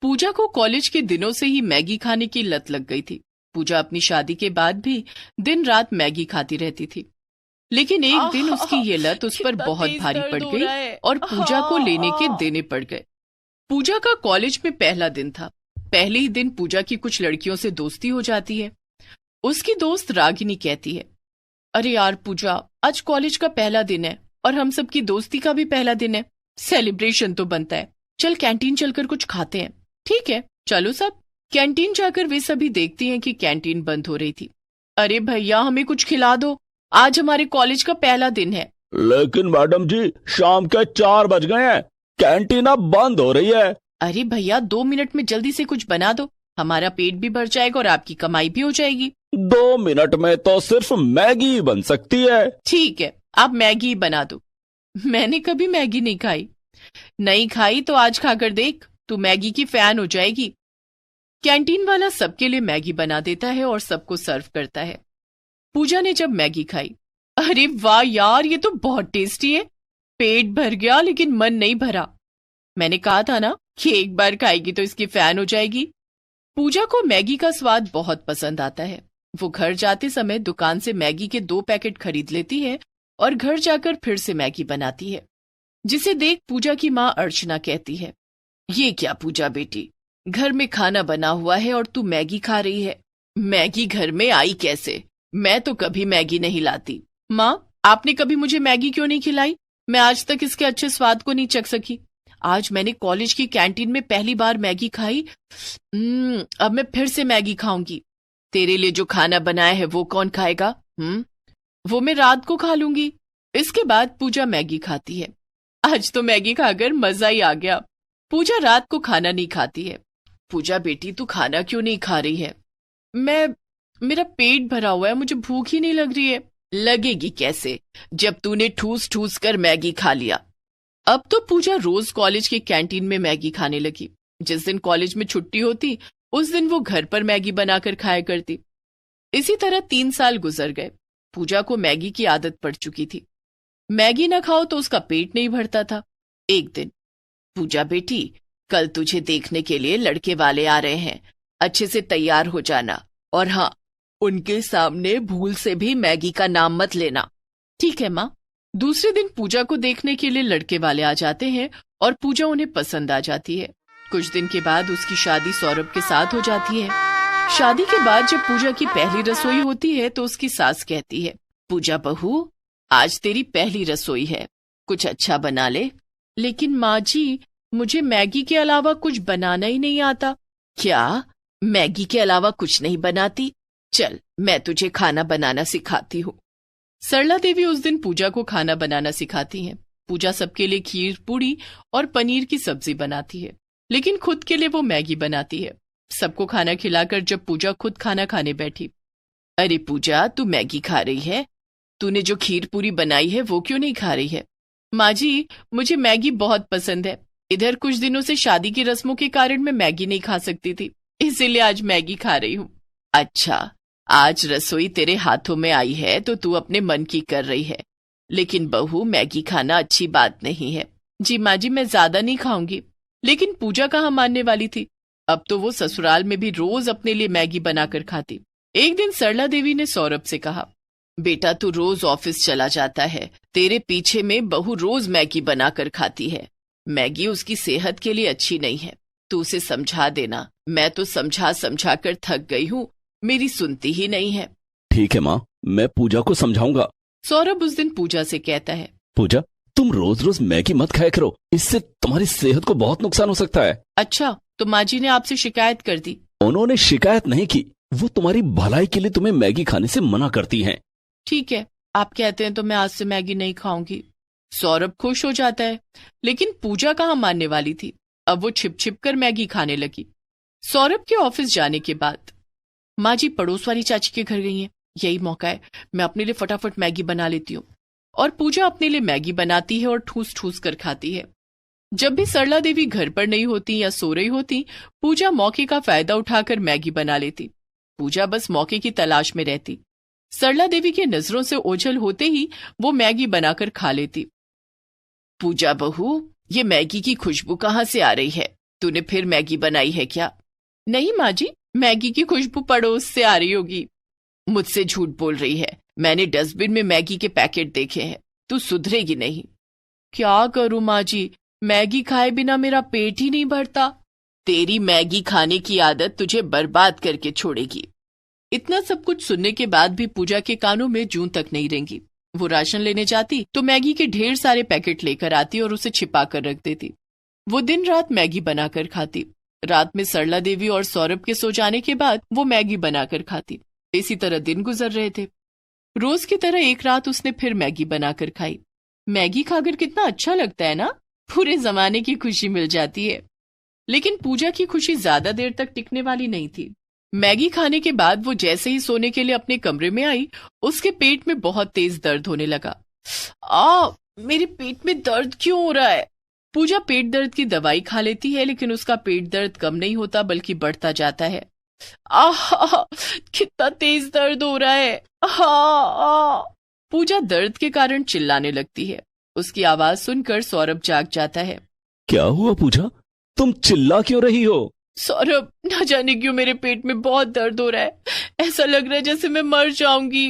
पूजा को कॉलेज के दिनों से ही मैगी खाने की लत लग गई थी। पूजा अपनी शादी के बाद भी दिन रात मैगी खाती रहती थी, लेकिन एक दिन उसकी ये लत उस पर बहुत भारी पड़ गई और पूजा को लेने के देने पड़ गए। पूजा का कॉलेज में पहला दिन था। पहले ही दिन पूजा की कुछ लड़कियों से दोस्ती हो जाती है। उसकी दोस्त रागिनी कहती है, अरे यार पूजा, आज कॉलेज का पहला दिन है और हम सबकी दोस्ती का भी पहला दिन है, सेलिब्रेशन तो बनता है, चल कैंटीन चलकर कुछ खाते हैं। ठीक है, चलो सब। कैंटीन जाकर वे सभी देखती हैं कि कैंटीन बंद हो रही थी। अरे भैया, हमें कुछ खिला दो, आज हमारे कॉलेज का पहला दिन है। लेकिन मैडम जी, शाम के 4 बज गए हैं, कैंटीन अब बंद हो रही है। अरे भैया, 2 मिनट में जल्दी से कुछ बना दो, हमारा पेट भी भर जाएगा और आपकी कमाई भी हो जाएगी। 2 मिनट में तो सिर्फ मैगी बन सकती है। ठीक है, आप मैगी ही बना दो। मैंने कभी मैगी नहीं खाई। नहीं खाई तो आज खाकर देख, तू मैगी की फैन हो जाएगी। कैंटीन वाला सबके लिए मैगी बना देता है और सबको सर्व करता है। पूजा ने जब मैगी खाई, अरे वाह यार, ये तो बहुत टेस्टी है। पेट भर गया लेकिन मन नहीं भरा। मैंने कहा था ना कि एक बार खाएगी तो इसकी फैन हो जाएगी। पूजा को मैगी का स्वाद बहुत पसंद आता है। वो घर जाते समय दुकान से मैगी के 2 पैकेट खरीद लेती है और घर जाकर फिर से मैगी बनाती है, जिसे देख पूजा की माँ अर्चना कहती है, ये क्या पूजा बेटी, घर में खाना बना हुआ है और तू मैगी खा रही है। मैगी घर में आई कैसे? मैं तो कभी मैगी नहीं लाती। माँ, आपने कभी मुझे मैगी क्यों नहीं खिलाई? मैं आज तक इसके अच्छे स्वाद को नहीं चख सकी। आज मैंने कॉलेज की कैंटीन में पहली बार मैगी खाई। अब मैं फिर से मैगी खाऊंगी। तेरे लिए जो खाना बनाया है वो कौन खाएगा? वो मैं रात को खा लूंगी। इसके बाद पूजा मैगी खाती है। आज तो मैगी खाकर मजा ही आ गया। पूजा रात को खाना नहीं खाती है। पूजा बेटी, तू खाना क्यों नहीं खा रही है? मेरा पेट भरा हुआ है, मुझे भूख ही नहीं लग रही है। लगेगी कैसे जब तूने ठूस ठूस कर मैगी खा लिया। अब तो पूजा रोज कॉलेज की कैंटीन में मैगी खाने लगी। जिस दिन कॉलेज में छुट्टी होती उस दिन वो घर पर मैगी बनाकर खाया करती। इसी तरह 3 साल गुजर गए। पूजा को मैगी की आदत पड़ चुकी थी। मैगी ना खाओ तो उसका पेट नहीं भरता था। एक दिन, पूजा बेटी, कल तुझे देखने के लिए लड़के वाले आ रहे हैं, अच्छे से तैयार हो जाना, और हाँ, उनके सामने भूल से भी मैगी का नाम मत लेना। ठीक है माँ। दूसरे दिन पूजा को देखने के लिए लड़के वाले आ जाते हैं और पूजा उन्हें पसंद आ जाती है। कुछ दिन के बाद उसकी शादी सौरभ के साथ हो जाती है। शादी के बाद जब पूजा की पहली रसोई होती है तो उसकी सास कहती है, पूजा बहू, आज तेरी पहली रसोई है, कुछ अच्छा बना ले। लेकिन माँ जी, मुझे मैगी के अलावा कुछ बनाना ही नहीं आता। क्या मैगी के अलावा कुछ नहीं बनाती? चल, मैं तुझे खाना बनाना सिखाती हूँ। सरला देवी उस दिन पूजा को खाना बनाना सिखाती हैं। पूजा सबके लिए खीर पूड़ी और पनीर की सब्जी बनाती है, लेकिन खुद के लिए वो मैगी बनाती है। सबको खाना खिलाकर जब पूजा खुद खाना खाने बैठी, अरे पूजा, तू मैगी खा रही है? तूने जो खीर पूरी बनाई है वो क्यों नहीं खा रही है? माँ जी, मुझे मैगी बहुत पसंद है। इधर कुछ दिनों से शादी की रस्मों के कारण मैं मैगी नहीं खा सकती थी, इसीलिए आज मैगी खा रही हूँ। अच्छा, आज रसोई तेरे हाथों में आई है तो तू अपने मन की कर रही है, लेकिन बहू, मैगी खाना अच्छी बात नहीं है। जी माँ जी, मैं ज्यादा नहीं खाऊंगी। लेकिन पूजा कहाँ मानने वाली थी। अब तो वो ससुराल में भी रोज अपने लिए मैगी बनाकर खाती। एक दिन सरला देवी ने सौरभ से कहा, बेटा, तू रोज ऑफिस चला जाता है, तेरे पीछे में बहू रोज मैगी बनाकर खाती है। मैगी उसकी सेहत के लिए अच्छी नहीं है, तू उसे समझा देना। मैं तो समझा कर थक गई हूँ, मेरी सुनती ही नहीं है। ठीक है माँ, मैं पूजा को समझाऊंगा। सौरभ उस दिन पूजा से कहता है, पूजा, तुम रोज रोज मैगी मत खाया करो, इससे तुम्हारी सेहत को बहुत नुकसान हो सकता है। अच्छा, तो माँ जी ने आपसे शिकायत कर दी? उन्होंने शिकायत नहीं की, वो तुम्हारी भलाई के लिए तुम्हें मैगी खाने से मना करती हैं। ठीक है, आप कहते हैं तो मैं आज से मैगी नहीं खाऊंगी। सौरभ खुश हो जाता है, लेकिन पूजा कहाँ मानने वाली थी। अब वो छिप छिप कर मैगी खाने लगी। सौरभ के ऑफिस जाने के बाद माँ जी पड़ोस वाली चाची के घर गई हैं। यही मौका है, मैं अपने लिए फटाफट मैगी बना लेती हूँ। और पूजा अपने लिए मैगी बनाती है और ठूस ठूस कर खाती है। जब भी सरला देवी घर पर नहीं होती या सो रही होती, पूजा मौके का फायदा उठाकर मैगी बना लेती। पूजा बस मौके की तलाश में रहती। सरला देवी की नजरों से ओझल होते ही वो मैगी बनाकर खा लेती। पूजा बहू, ये मैगी की खुशबू कहाँ से आ रही है? तूने फिर मैगी बनाई है क्या? नहीं माँ जी, मैगी की खुशबू पड़ोस से आ रही होगी। मुझसे झूठ बोल रही है, मैंने डस्टबिन में मैगी के पैकेट देखे हैं, तू सुधरेगी नहीं। क्या करूं माँ जी, मैगी खाए बिना मेरा पेट ही नहीं भरता। तेरी मैगी खाने की आदत तुझे बर्बाद करके छोड़ेगी। इतना सब कुछ सुनने के बाद भी पूजा के कानों में जूं तक नहीं रेंगी। वो राशन लेने जाती तो मैगी के ढेर सारे पैकेट लेकर आती और उसे छिपा कर रख देती। वो दिन रात मैगी बनाकर खाती। रात में सरला देवी और सौरभ के सो जाने के बाद वो मैगी बनाकर खाती। इसी तरह दिन गुजर रहे थे। रोज की तरह एक रात उसने फिर मैगी बनाकर खाई। मैगी खाकर कितना अच्छा लगता है ना, पूरे जमाने की खुशी मिल जाती है। लेकिन पूजा की खुशी ज्यादा देर तक टिकने वाली नहीं थी। मैगी खाने के बाद वो जैसे ही सोने के लिए अपने कमरे में आई, उसके पेट में बहुत तेज दर्द होने लगा। मेरे पेट में दर्द क्यों हो रहा है? पूजा पेट दर्द की दवाई खा लेती है, लेकिन उसका पेट दर्द कम नहीं होता बल्कि बढ़ता जाता है। कितना तेज दर्द हो रहा है। पूजा दर्द के कारण चिल्लाने लगती है। उसकी आवाज सुनकर सौरभ जाग जाता है। क्या हुआ पूजा, तुम चिल्ला क्यों रही हो? सौरभ, न जाने क्यों मेरे पेट में बहुत दर्द हो रहा है। ऐसा लग रहा है जैसे मैं मर जाऊंगी।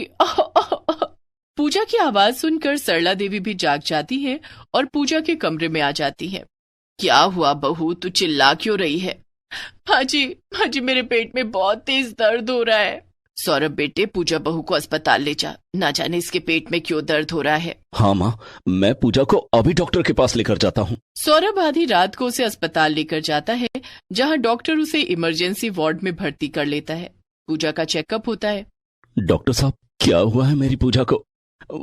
पूजा की आवाज सुनकर सरला देवी भी जाग जाती है और पूजा के कमरे में आ जाती है। क्या हुआ बहू, तू चिल्ला क्यों रही है? माँ जी मेरे पेट में बहुत तेज दर्द हो रहा है। सौरभ बेटे, पूजा बहू को अस्पताल ले जा, ना जाने इसके पेट में क्यों दर्द हो रहा है। हाँ माँ, मैं पूजा को अभी डॉक्टर के पास लेकर जाता हूँ। सौरभ आधी रात को उसे अस्पताल लेकर जाता है, जहाँ डॉक्टर उसे इमरजेंसी वार्ड में भर्ती कर लेता है। पूजा का चेकअप होता है। डॉक्टर साहब, क्या हुआ है मेरी पूजा को?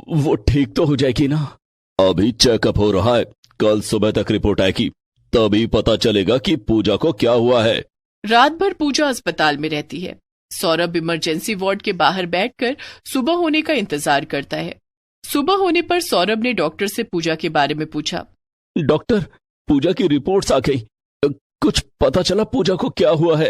वो ठीक तो हो जाएगी ना? अभी चेकअप हो रहा है, कल सुबह तक रिपोर्ट आएगी, तभी पता चलेगा कि पूजा को क्या हुआ है। रात भर पूजा अस्पताल में रहती है। सौरभ इमरजेंसी वार्ड के बाहर बैठकर सुबह होने का इंतजार करता है। सुबह होने पर सौरभ ने डॉक्टर से पूजा के बारे में पूछा। डॉक्टर, पूजा की रिपोर्ट्स आ गई, कुछ पता चला पूजा को क्या हुआ है?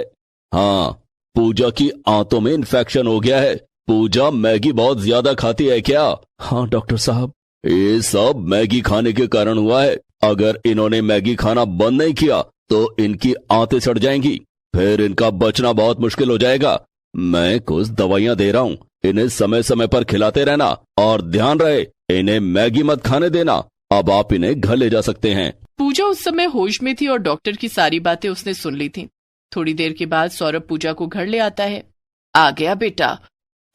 हाँ, पूजा की आंतों में इन्फेक्शन हो गया है। पूजा मैगी बहुत ज्यादा खाती है क्या? हाँ डॉक्टर साहब, ये सब मैगी खाने के कारण हुआ है। अगर इन्होंने मैगी खाना बंद नहीं किया तो इनकी आंतें सड़ जाएंगी, फिर इनका बचना बहुत मुश्किल हो जाएगा। मैं कुछ दवाइयां दे रहा हूँ, इन्हें समय समय पर खिलाते रहना और ध्यान रहे इन्हें मैगी मत खाने देना। अब आप इन्हें घर ले जा सकते हैं। पूजा उस समय होश में थी और डॉक्टर की सारी बातें उसने सुन ली थी। थोड़ी देर के बाद सौरभ पूजा को घर ले आता है। आ गया बेटा,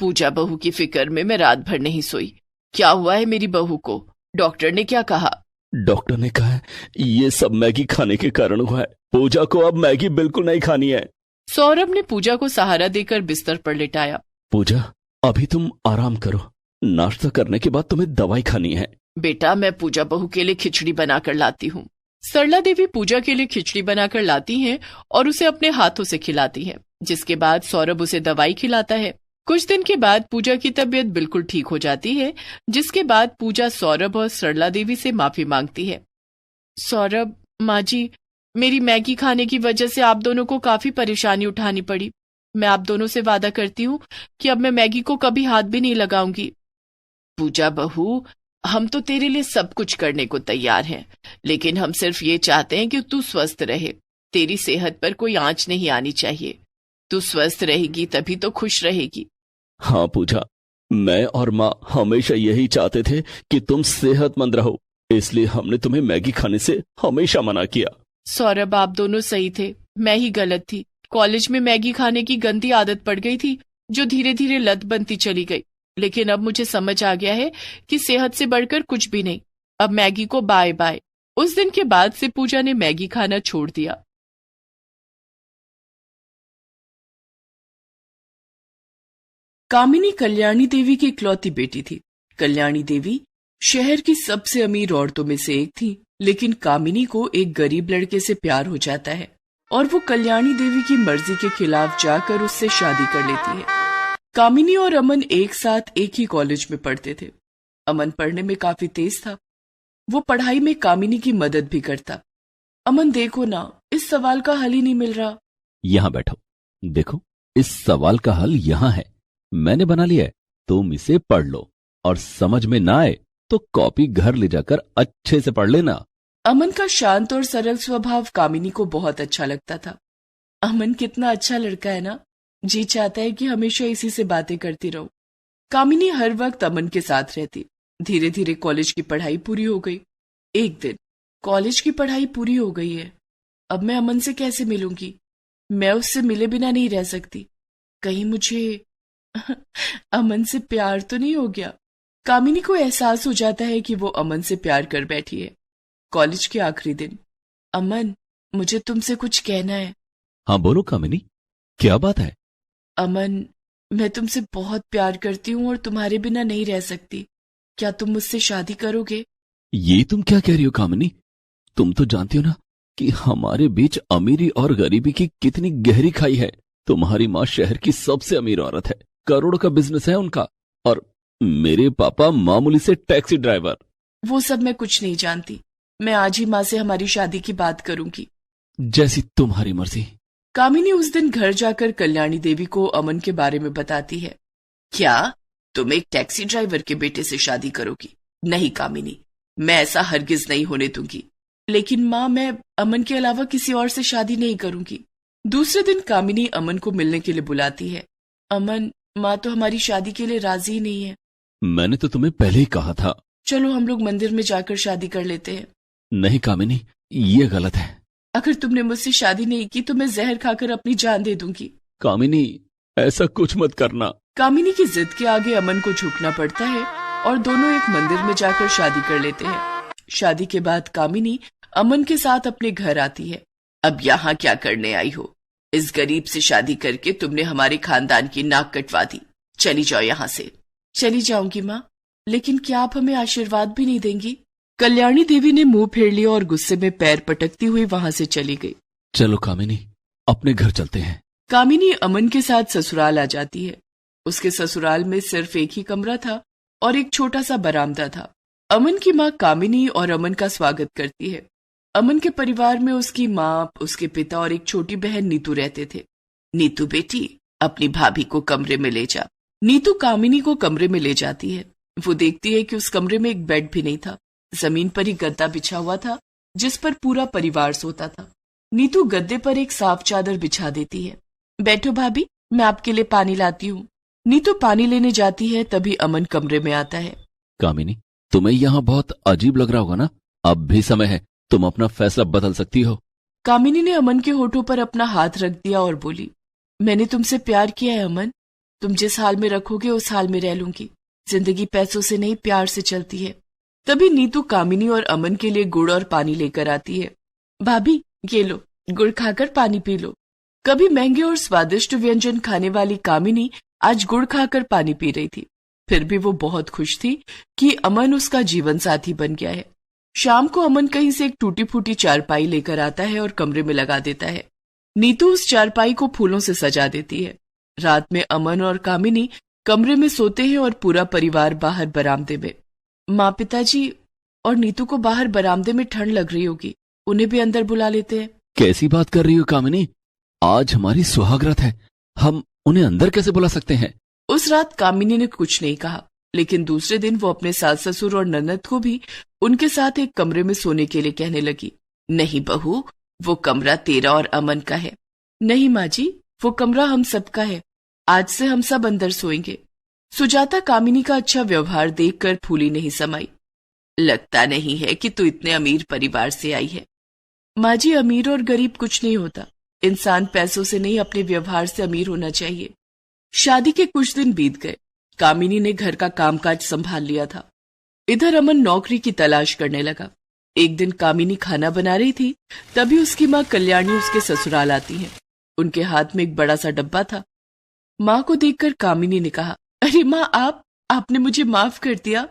पूजा बहू की फिक्र में मैं रात भर नहीं सोई। क्या हुआ है मेरी बहू को? डॉक्टर ने क्या कहा? डॉक्टर ने कहा है ये सब मैगी खाने के कारण हुआ है। पूजा को अब मैगी बिल्कुल नहीं खानी है। सौरभ ने पूजा को सहारा देकर बिस्तर पर लिटाया। पूजा, अभी तुम आराम करो, नाश्ता करने के बाद तुम्हें दवाई खानी है। बेटा, मैं पूजा बहू के लिए खिचड़ी बनाकर लाती हूँ। सरला देवी पूजा के लिए खिचड़ी बनाकर लाती हैं और उसे अपने हाथों से खिलाती है, जिसके बाद सौरभ उसे दवाई खिलाता है। कुछ दिन के बाद पूजा की तबीयत बिल्कुल ठीक हो जाती है, जिसके बाद पूजा सौरभ और सरला देवी से माफी मांगती है। सौरभ, माँ जी, मेरी मैगी खाने की वजह से आप दोनों को काफी परेशानी उठानी पड़ी। मैं आप दोनों से वादा करती हूँ कि अब मैं मैगी को कभी हाथ भी नहीं लगाऊंगी। पूजा बहू, हम तो तेरे लिए सब कुछ करने को तैयार हैं, लेकिन हम सिर्फ ये चाहते हैं कि तू स्वस्थ रहे। तेरी सेहत पर कोई आंच नहीं आनी चाहिए। तू स्वस्थ रहेगी तभी तो खुश रहेगी। हाँ पूजा, मैं और माँ हमेशा यही चाहते थे कि तुम सेहतमंद रहो, इसलिए हमने तुम्हें मैगी खाने से हमेशा मना किया। सौरभ, आप दोनों सही थे, मैं ही गलत थी। कॉलेज में मैगी खाने की गंदी आदत पड़ गई थी, जो धीरे धीरे लत बनती चली गई। लेकिन अब मुझे समझ आ गया है कि सेहत से बढ़कर कुछ भी नहीं। अब मैगी को बाय बाय। उस दिन के बाद से पूजा ने मैगी खाना छोड़ दिया। कामिनी कल्याणी देवी की इकलौती बेटी थी। कल्याणी देवी शहर की सबसे अमीर औरतों में से एक थी, लेकिन कामिनी को एक गरीब लड़के से प्यार हो जाता है और वो कल्याणी देवी की मर्जी के खिलाफ जाकर उससे शादी कर लेती है। कामिनी और अमन एक साथ एक ही कॉलेज में पढ़ते थे। अमन पढ़ने में काफी तेज था। वो पढ़ाई में कामिनी की मदद भी करता। अमन, देखो ना, इस सवाल का हल ही नहीं मिल रहा। यहाँ बैठो, देखो इस सवाल का हल यहाँ है, मैंने बना लिया है। तुम इसे पढ़ लो और समझ में ना आए तो कॉपी घर ले जाकर अच्छे से पढ़ लेना। अमन का शांत और सरल स्वभाव कामिनी को बहुत अच्छा लगता था। अमन कितना अच्छा लड़का है ना, जी चाहता है कि हमेशा इसी से बातें करती रहूं। कामिनी हर वक्त अमन के साथ रहती। धीरे धीरे कॉलेज की पढ़ाई पूरी हो गई। एक दिन, कॉलेज की पढ़ाई पूरी हो गई है, अब मैं अमन से कैसे मिलूंगी? मैं उससे मिले बिना नहीं रह सकती। कहीं मुझे अमन से प्यार तो नहीं हो गया? कामिनी को एहसास हो जाता है कि वो अमन से प्यार कर बैठी है। कॉलेज के आखिरी दिन, अमन, मुझे तुमसे कुछ कहना है। हाँ बोलो कामिनी, क्या बात है? अमन, मैं तुमसे बहुत प्यार करती हूँ और तुम्हारे बिना नहीं रह सकती। क्या तुम मुझसे शादी करोगे? ये तुम क्या कह रही हो कामिनी? तुम तो जानती हो ना कि हमारे बीच अमीरी और गरीबी की कितनी गहरी खाई है। तुम्हारी माँ शहर की सबसे अमीर औरत है, करोड़ों का बिजनेस है उनका, और मेरे पापा मामूली से टैक्सी ड्राइवर। वो सब मैं कुछ नहीं जानती। मैं आज ही माँ से हमारी शादी की बात करूंगी। जैसी तुम्हारी मर्जी। कामिनी उस दिन घर जाकर कल्याणी देवी को अमन के बारे में बताती है। क्या तुम एक टैक्सी ड्राइवर के बेटे से शादी करोगी? नहीं कामिनी, मैं ऐसा हरगिज नहीं होने दूंगी। लेकिन माँ, मैं अमन के अलावा किसी और से शादी नहीं करूंगी। दूसरे दिन कामिनी अमन को मिलने के लिए बुलाती है। अमन, माँ तो हमारी शादी के लिए राजी ही नहीं है। मैंने तो तुम्हें पहले ही कहा था। चलो हम लोग मंदिर में जाकर शादी कर लेते हैं। नहीं कामिनी, ये गलत है। अगर तुमने मुझसे शादी नहीं की तो मैं जहर खाकर अपनी जान दे दूंगी। कामिनी, ऐसा कुछ मत करना। कामिनी की जिद के आगे अमन को झुकना पड़ता है और दोनों एक मंदिर में जाकर शादी कर लेते हैं। शादी के बाद कामिनी अमन के साथ अपने घर आती है। अब यहाँ क्या करने आई हो? इस गरीब से शादी करके तुमने हमारे खानदान की नाक कटवा दी। चली जाओ यहाँ से। चली जाऊंगी माँ, लेकिन क्या आप हमें आशीर्वाद भी नहीं देंगी? कल्याणी देवी ने मुंह फेर लिया और गुस्से में पैर पटकती हुई वहां से चली गई। चलो कामिनी, अपने घर चलते हैं। कामिनी अमन के साथ ससुराल आ जाती है। उसके ससुराल में सिर्फ एक ही कमरा था और एक छोटा सा बरामदा था। अमन की माँ कामिनी और अमन का स्वागत करती है। अमन के परिवार में उसकी माँ, उसके पिता और एक छोटी बहन नीतू रहते थे। नीतू बेटी, अपनी भाभी को कमरे में ले जा। नीतू कामिनी को कमरे में ले जाती है। वो देखती है कि उस कमरे में एक बेड भी नहीं था। जमीन पर ही गद्दा बिछा हुआ था जिस पर पूरा परिवार सोता था। नीतू गद्दे पर एक साफ चादर बिछा देती है। बैठो भाभी, मैं आपके लिए पानी लाती हूँ। नीतू पानी लेने जाती है, तभी अमन कमरे में आता है। कामिनी, तुम्हें यहाँ बहुत अजीब लग रहा होगा ना? अब भी समय है, तुम अपना फैसला बदल सकती हो। कामिनी ने अमन के होठों पर अपना हाथ रख दिया और बोली, मैंने तुमसे प्यार किया है अमन। तुम जिस हाल में रखोगे उस हाल में रह लूंगी। जिंदगी पैसों से नहीं, प्यार से चलती है। तभी नीतू कामिनी और अमन के लिए गुड़ और पानी लेकर आती है। भाभी, ये लो, गुड़ खाकर पानी पी लो। कभी महंगे और स्वादिष्ट व्यंजन खाने वाली कामिनी आज गुड़ खाकर पानी पी रही थी। फिर भी वो बहुत खुश थी कि अमन उसका जीवन साथी बन गया है। शाम को अमन कहीं से एक टूटी फूटी चारपाई लेकर आता है और कमरे में लगा देता है। नीतू उस चारपाई को फूलों से सजा देती है। रात में अमन और कामिनी कमरे में सोते हैं और पूरा परिवार बाहर बरामदे में। माँ, पिताजी और नीतू को बाहर बरामदे में ठंड लग रही होगी, उन्हें भी अंदर बुला लेते हैं। कैसी बात कर रही हो कामिनी? आज हमारी सुहागरात है, हम उन्हें अंदर कैसे बुला सकते हैं? उस रात कामिनी ने कुछ नहीं कहा, लेकिन दूसरे दिन वो अपने सास ससुर और ननद को भी उनके साथ एक कमरे में सोने के लिए कहने लगी। नहीं बहू, वो कमरा तेरा और अमन का है। नहीं माँ जी, वो कमरा हम सबका है। आज से हम सब अंदर सोएंगे। सुजाता कामिनी का अच्छा व्यवहार देखकर फूली नहीं समाई। लगता नहीं है कि तू इतने अमीर परिवार से आई है। माँ जी, अमीर और गरीब कुछ नहीं होता। इंसान पैसों से नहीं, अपने व्यवहार से अमीर होना चाहिए। शादी के कुछ दिन बीत गए। कामिनी ने घर का कामकाज संभाल लिया था। इधर अमन नौकरी की तलाश करने लगा। एक दिन कामिनी खाना बना रही थी, तभी उसकी माँ कल्याणी उसके ससुराल आती है। उनके हाथ में एक बड़ा सा डब्बा था। माँ को देखकर कामिनी ने कहा, अरे माँ, आपने मुझे माफ कर दिया।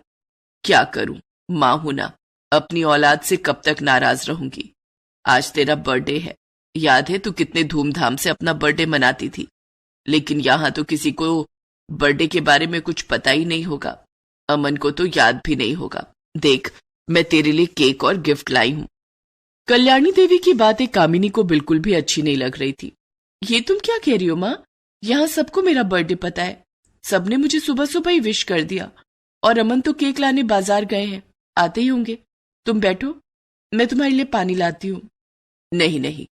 क्या करूं, माँ हूं ना, अपनी औलाद से कब तक नाराज रहूंगी। आज तेरा बर्थडे है, याद है तू कितने धूमधाम से अपना बर्थडे मनाती थी। लेकिन यहाँ तो किसी को बर्थडे के बारे में कुछ पता ही नहीं होगा। अमन को तो याद भी नहीं होगा। देख, मैं तेरे लिए केक और गिफ्ट लाई हूं। कल्याणी देवी की बातें कामिनी को बिल्कुल भी अच्छी नहीं लग रही थी। ये तुम क्या कह रही हो माँ? यहाँ सबको मेरा बर्थडे पता है। सबने मुझे सुबह सुबह ही विश कर दिया और अमन तो केक लाने बाजार गए हैं, आते ही होंगे। तुम बैठो, मैं तुम्हारे लिए पानी लाती हूँ। नहीं नहीं,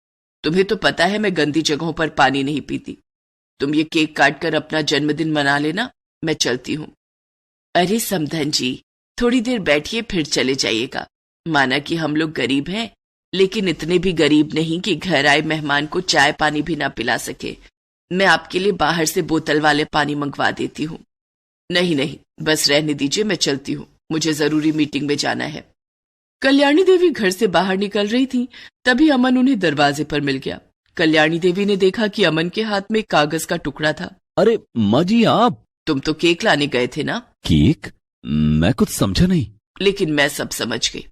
तुम्हें तो पता है मैं गंदी जगहों पर पानी नहीं पीती। तुम ये केक काट कर अपना जन्मदिन मना लेना, मैं चलती हूँ। अरे समधन जी, थोड़ी देर बैठिए फिर चले जाइएगा। माना कि हम लोग गरीब हैं, लेकिन इतने भी गरीब नहीं कि घर आए मेहमान को चाय पानी भी ना पिला सके। मैं आपके लिए बाहर से बोतल वाले पानी मंगवा देती हूँ। नहीं नहीं, बस रहने दीजिए, मैं चलती हूँ, मुझे जरूरी मीटिंग में जाना है। कल्याणी देवी घर से बाहर निकल रही थी, तभी अमन उन्हें दरवाजे पर मिल गया। कल्याणी देवी ने देखा कि अमन के हाथ में कागज का टुकड़ा था। अरे माँ जी, आप? तुम तो केक लाने गए थे ना? केक? मैं कुछ समझा नहीं। लेकिन मैं सब समझ गई।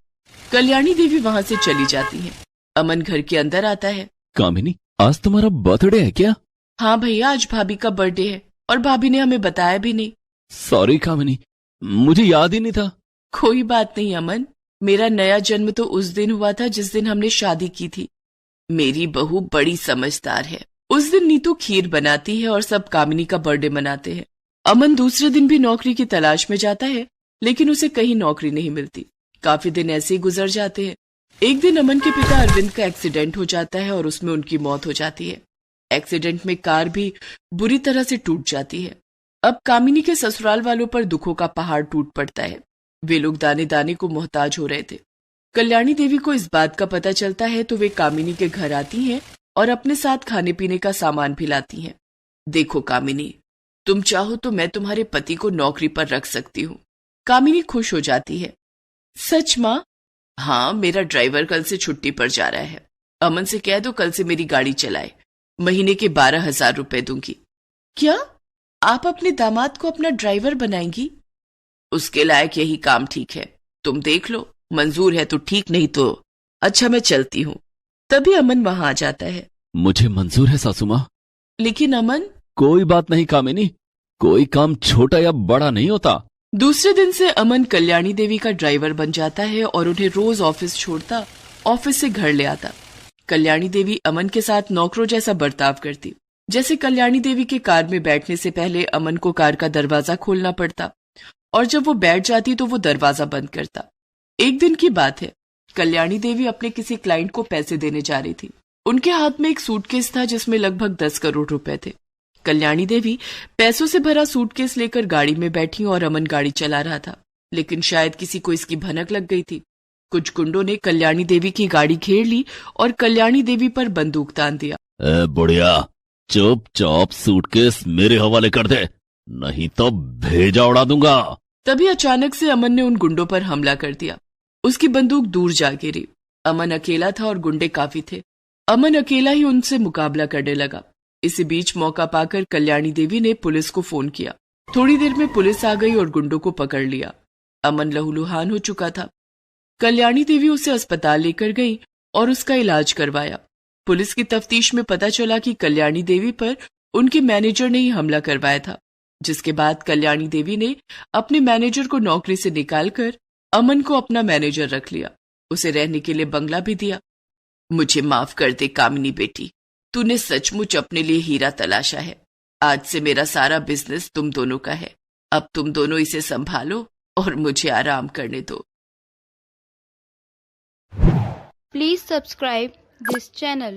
कल्याणी देवी वहां से चली जाती है। अमन घर के अंदर आता है। कामिनी, आज तुम्हारा बर्थडे है क्या? हाँ भैया, आज भाभी का बर्थडे है और भाभी ने हमें बताया भी नहीं। सॉरी कामिनी, मुझे याद ही नहीं था। कोई बात नहीं अमन, मेरा नया जन्म तो उस दिन हुआ था जिस दिन हमने शादी की थी। मेरी बहू बड़ी समझदार है। उस दिन नीतू खीर बनाती है और सब कामिनी का बर्थडे मनाते हैं। अमन दूसरे दिन भी नौकरी की तलाश में जाता है, लेकिन उसे कहीं नौकरी नहीं मिलती। काफी दिन ऐसे ही गुजर जाते हैं। एक दिन अमन के पिता अरविंद का एक्सीडेंट हो जाता है और उसमें उनकी मौत हो जाती है। एक्सीडेंट में कार भी बुरी तरह से टूट जाती है। अब कामिनी के ससुराल वालों पर दुखों का पहाड़ टूट पड़ता है। वे लोग दाने दाने को मोहताज हो रहे थे। कल्याणी देवी को इस बात का पता चलता है तो वे कामिनी के घर आती हैं और अपने साथ खाने पीने का सामान भी लाती हैं। देखो कामिनी, तुम चाहो तो मैं तुम्हारे पति को नौकरी पर रख सकती हूँ। कामिनी खुश हो जाती है। सच माँ? हाँ, मेरा ड्राइवर कल से छुट्टी पर जा रहा है। अमन से कह दो कल से मेरी गाड़ी चलाए। महीने के 12,000 रुपए दूंगी। क्या आप अपने दामाद को अपना ड्राइवर बनाएंगी? उसके लायक यही काम ठीक है। तुम देख लो, मंजूर है तो ठीक, नहीं तो अच्छा, मैं चलती हूँ। तभी अमन वहां आ जाता है। मुझे मंजूर है सासू माँ। लेकिन अमन। कोई बात नहीं कामिनी, कोई काम छोटा या बड़ा नहीं होता। दूसरे दिन से अमन कल्याणी देवी का ड्राइवर बन जाता है और उन्हें रोज ऑफिस छोड़ता, ऑफिस से घर ले आता। कल्याणी देवी अमन के साथ नौकरों जैसा बर्ताव करती। जैसे कल्याणी देवी के कार में बैठने से पहले अमन को कार का दरवाजा खोलना पड़ता और जब वो बैठ जाती तो वो दरवाजा बंद करता। एक दिन की बात है, कल्याणी देवी अपने किसी क्लाइंट को पैसे देने जा रही थी। उनके हाथ में एक सूटकेस था जिसमें लगभग 10 करोड़ रुपए थे। कल्याणी देवी पैसों से भरा सूटकेस लेकर गाड़ी में बैठी और अमन गाड़ी चला रहा था, लेकिन शायद किसी को इसकी भनक लग गई थी। कुछ गुंडों ने कल्याणी देवी की गाड़ी घेर ली और कल्याणी देवी पर बंदूक तान दिया। बुढ़िया, चुपचाप सूटकेस मेरे हवाले कर दे, नहीं तो भेजा उड़ा दूंगा। तभी अचानक से अमन ने उन गुंडों पर हमला कर दिया। उसकी बंदूक दूर जा गिरी। अमन अकेला था और गुंडे काफी थे। अमन अकेला ही उनसे मुकाबला करने लगा। इसी बीच मौका पाकर कल्याणी देवी ने पुलिस को फोन किया। थोड़ी देर में पुलिस आ गई और गुंडों को पकड़ लिया। अमन लहूलुहान हो चुका था। कल्याणी देवी उसे अस्पताल लेकर गई और उसका इलाज करवाया। पुलिस की तफ्तीश में पता चला कि कल्याणी देवी पर उनके मैनेजर ने ही हमला करवाया था, जिसके बाद कल्याणी देवी ने अपने मैनेजर को नौकरी से निकालकर अमन को अपना मैनेजर रख लिया। उसे रहने के लिए बंगला भी दिया। मुझे माफ कर दे कामिनी बेटी, तूने सचमुच अपने लिए हीरा तलाशा है। आज से मेरा सारा बिजनेस तुम दोनों का है। अब तुम दोनों इसे संभालो और मुझे आराम करने दो। Please subscribe this channel.